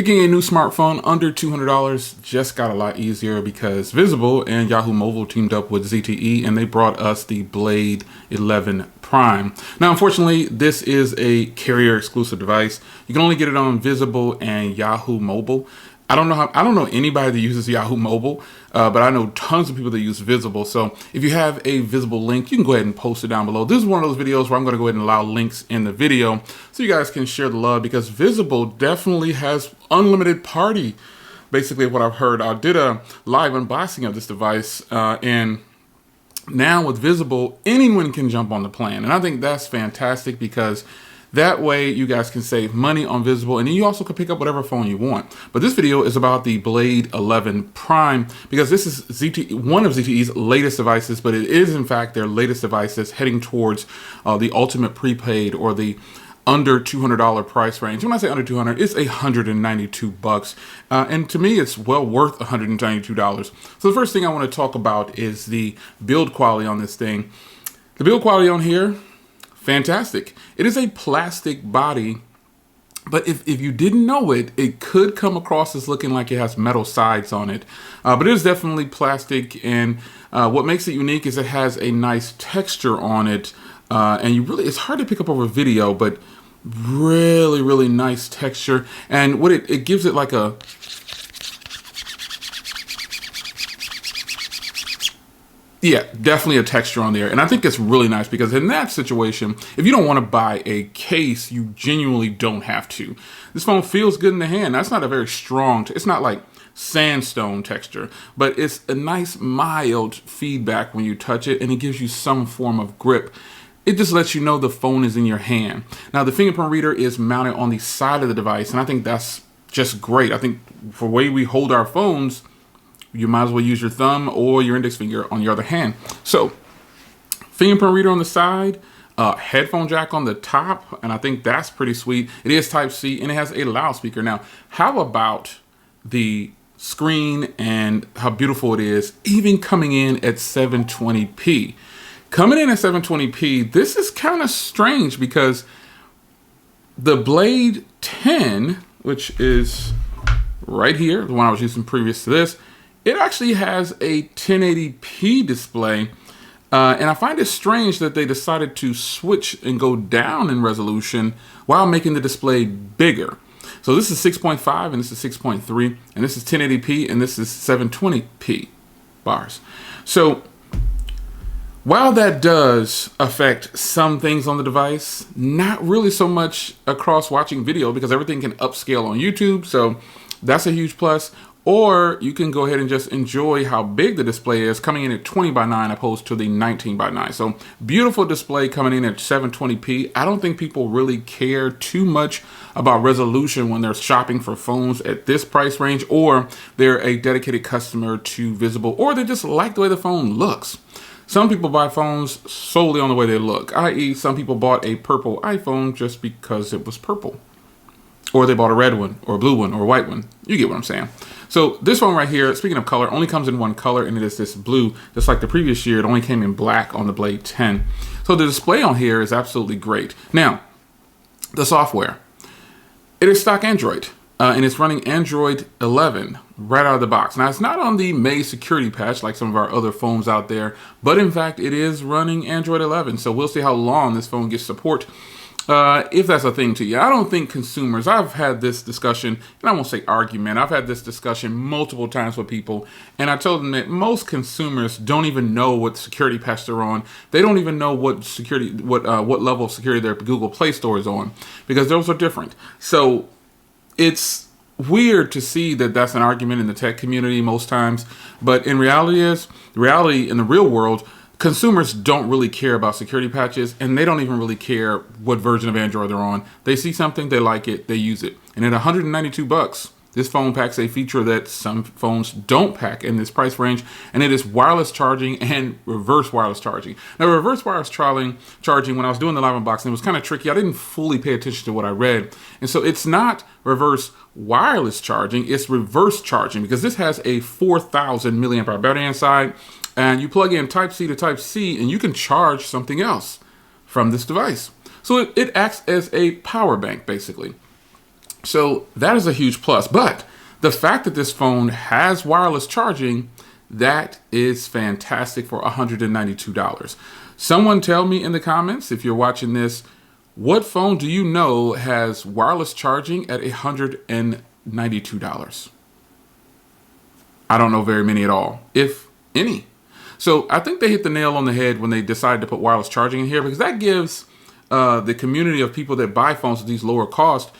Picking a new smartphone under $200 just got a lot easier because Visible and Yahoo Mobile teamed up with ZTE and they brought us the Blade 11 Prime. Now, unfortunately, this is a carrier exclusive device. You can only get it on Visible and Yahoo Mobile. I don't know anybody that uses Yahoo Mobile, but I know tons of people that use Visible. So if you have a Visible link, you can go ahead and post it down below. This is one of those videos where I'm going to go ahead and allow links in the video so you guys can share the love, because Visible definitely has unlimited party, basically what I've heard. I did a live unboxing of this device, and now with Visible, anyone can jump on the plan. And I think that's fantastic because that way you guys can save money on Visible, and then you also can pick up whatever phone you want. But this video is about the Blade 11 Prime because this is one of ZTE's latest devices, but it is in fact their latest devices heading towards the ultimate prepaid, or the under $200 price range. When I say under 200, it's $192, and to me, it's well worth $192. So the first thing I want to talk about is the build quality on this thing. The build quality on here, fantastic. It is a plastic body, but if you didn't know it, it could come across as looking like it has metal sides on it. But it is definitely plastic, and what makes it unique is it has a nice texture on it, and it's hard to pick up over video, but really nice texture. And what it gives it like a, yeah, definitely a texture on there. And I think it's really nice because in that situation, if you don't want to buy a case, you genuinely don't have to. This phone feels good in the hand. That's not a very strong, it's not like sandstone texture, but it's a nice mild feedback when you touch it, and it gives you some form of grip. It just lets you know the phone is in your hand. Now, the fingerprint reader is mounted on the side of the device, and I think that's just great. I think for the way we hold our phones, you might as well use your thumb or your index finger on your other hand. So, fingerprint reader on the side, headphone jack on the top, and I think that's pretty sweet. It is Type-C, and it has a loudspeaker. Now, how about the screen and how beautiful it is, even coming in at 720p? Coming in at 720p, this is kind of strange because the Blade 10, which is right here, the one I was using previous to this, it actually has a 1080p display, and I find it strange that they decided to switch and go down in resolution while making the display bigger. So this is 6.5 and this is 6.3, and this is 1080p and this is 720p bars. So while that does affect some things on the device, not really so much across watching video because everything can upscale on YouTube, so that's a huge plus. Or you can go ahead and just enjoy how big the display is, coming in at 20:9 opposed to the 19:9. So beautiful display coming in at 720p. I don't think people really care too much about resolution when they're shopping for phones at this price range, or they're a dedicated customer to Visible, or they just like the way the phone looks. Some people buy phones solely on the way they look, i.e. some people bought a purple iPhone just because it was purple. Or they bought a red one, or a blue one, or a white one. You get what I'm saying. So this one right here, speaking of color, only comes in one color, and it is this blue. Just like the previous year, it only came in black on the Blade 10. So the display on here is absolutely great. Now, the software. It is stock Android, and it's running Android 11 right out of the box. Now, it's not on the May security patch like some of our other phones out there, but in fact, it is running Android 11. So we'll see how long this phone gets support. If that's a thing to you. I don't think consumers, I've had this discussion, and I won't say argument, I've had this discussion multiple times with people, and I told them that most consumers don't even know what security patch they're on. They don't even know what security, what level of security their Google Play Store is on, because those are different. So it's weird to see that that's an argument in the tech community most times, but in reality in the real world, consumers don't really care about security patches, and they don't even really care what version of Android they're on. They see something, they like it, they use it. And at $192, this phone packs a feature that some phones don't pack in this price range, and it is wireless charging and reverse wireless charging. Now, reverse wireless charging, when I was doing the live unboxing, it was kind of tricky. I didn't fully pay attention to what I read. And so it's not reverse wireless charging, it's reverse charging, because this has a 4,000 milliamp hour battery inside, and you plug in Type-C to Type-C, and you can charge something else from this device. So it acts as a power bank, basically. So that is a huge plus. But the fact that this phone has wireless charging, that is fantastic for $192. Someone tell me in the comments, if you're watching this, what phone do you know has wireless charging at $192? I don't know very many at all, if any. So I think they hit the nail on the head when they decided to put wireless charging in here, because that gives the community of people that buy phones at these lower costs,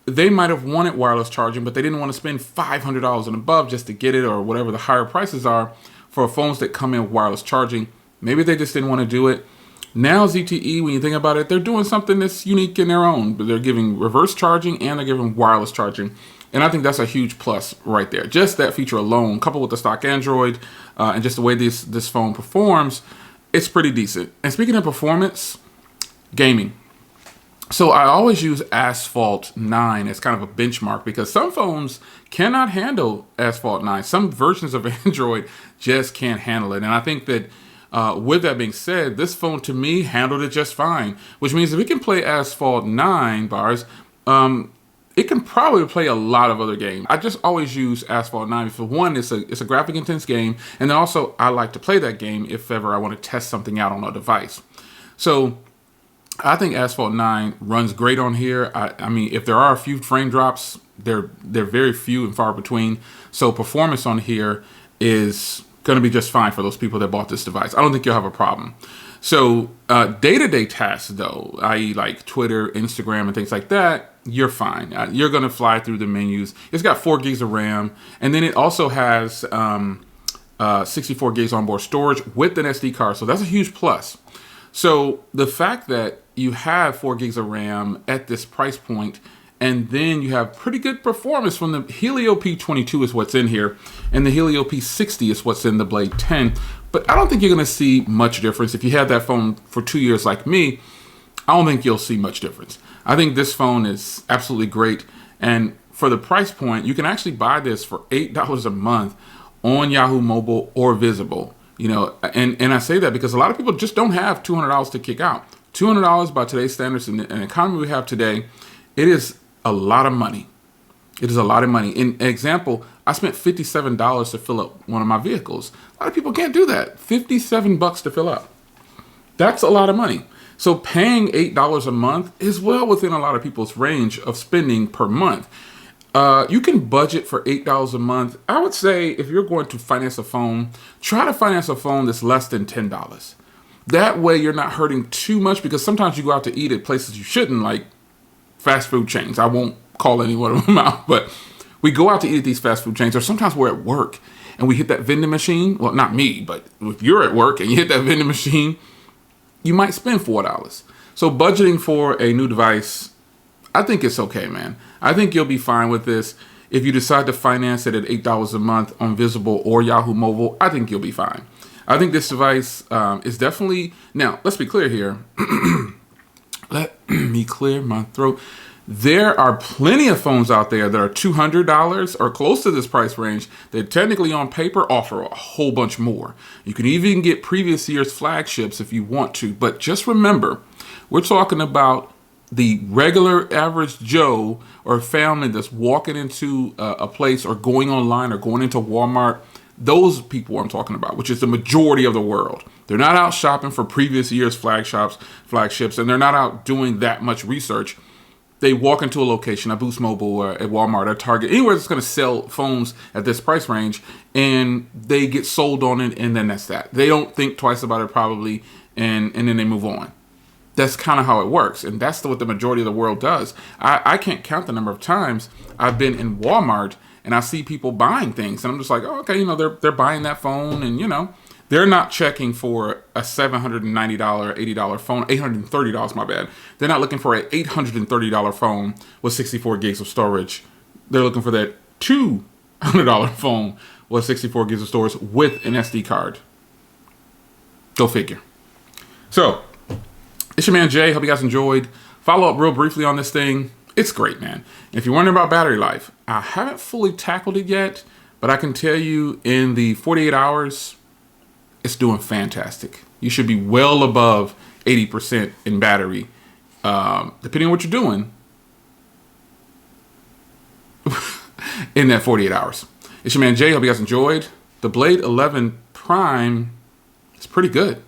they might have wanted wireless charging, but they didn't want to spend $500 and above just to get it, or whatever the higher prices are for phones that come in with wireless charging. Maybe they just didn't want to do it. Now ZTE, when you think about it, they're doing something that's unique in their own, but they're giving reverse charging and they're giving wireless charging. And I think that's a huge plus right there. Just that feature alone, coupled with the stock Android and just the way this phone performs, it's pretty decent. And speaking of performance, gaming. So I always use Asphalt 9 as kind of a benchmark, because some phones cannot handle Asphalt 9. Some versions of Android just can't handle it. And I think that with that being said, this phone to me handled it just fine, which means if it can play Asphalt 9 bars, it can probably play a lot of other games. I just always use Asphalt 9. For one, it's a graphic intense game, and then also I like to play that game if ever I want to test something out on a device. So I think Asphalt 9 runs great on here. I mean, if there are a few frame drops, they're very few and far between. So performance on here is going to be just fine for those people that bought this device. I don't think you'll have a problem. So day-to-day tasks, though, i.e. like Twitter, Instagram, and things like that, you're fine. You're going to fly through the menus. It's got 4 gigs of RAM, and then it also has 64 gigs onboard storage with an SD card. So that's a huge plus. So the fact that you have 4 gigs of RAM at this price point, and then you have pretty good performance from the Helio P22 is what's in here, and the Helio P60 is what's in the Blade 10. But I don't think you're going to see much difference. If you had that phone for 2 years like me, I don't think you'll see much difference. I think this phone is absolutely great. And for the price point, you can actually buy this for $8 a month on Yahoo Mobile or Visible. You know, and I say that because a lot of people just don't have $200 to kick out. $200 by today's standards and the economy we have today, it is a lot of money. It is a lot of money. In example, I spent $57 to fill up one of my vehicles. A lot of people can't do that. $57 to fill up. That's a lot of money. So paying $8 a month is well within a lot of people's range of spending per month. You can budget for $8 a month. I would say if you're going to finance a phone, try to finance a phone that's less than $10. That way you're not hurting too much, because sometimes you go out to eat at places you shouldn't, like fast food chains. I won't call any one of them out, but we go out to eat at these fast food chains, or sometimes we're at work and we hit that vending machine. Well, not me, but if you're at work and you hit that vending machine, you might spend $4. So budgeting for a new device, I think it's okay, man. I think you'll be fine with this. If you decide to finance it at $8 a month on Visible or Yahoo Mobile, I think you'll be fine. I think this device is definitely... Now, let's be clear here. Let me clear my throat. There are plenty of phones out there that are $200 or close to this price range that technically on paper offer a whole bunch more. You can even get previous year's flagships if you want to. But just remember, we're talking about the regular average Joe or family that's walking into a place or going online or going into Walmart. Those people I'm talking about, which is the majority of the world. They're not out shopping for previous year's flagships, and they're not out doing that much research. They walk into a location, a Boost Mobile, or at Walmart, or Target, anywhere that's going to sell phones at this price range, and they get sold on it, and then that's that. They don't think twice about it probably, and then they move on. That's kind of how it works, and that's what the majority of the world does. I can't count the number of times I've been in Walmart and I see people buying things, and I'm just like, oh, okay, you know, they're buying that phone, and you know, they're not checking for a $790, $80 phone, $830, my bad. They're not looking for an $830 phone with 64 gigs of storage. They're looking for that $200 phone with 64 gigs of storage with an SD card. Go figure. So, it's your man Jay. Hope you guys enjoyed. Follow up real briefly on this thing. It's great, man. If you're wondering about battery life, I haven't fully tackled it yet, but I can tell you in the 48 hours, it's doing fantastic. You should be well above 80% in battery. Depending on what you're doing, in that 48 hours. It's your man Jay. Hope you guys enjoyed. The Blade 11 Prime is pretty good.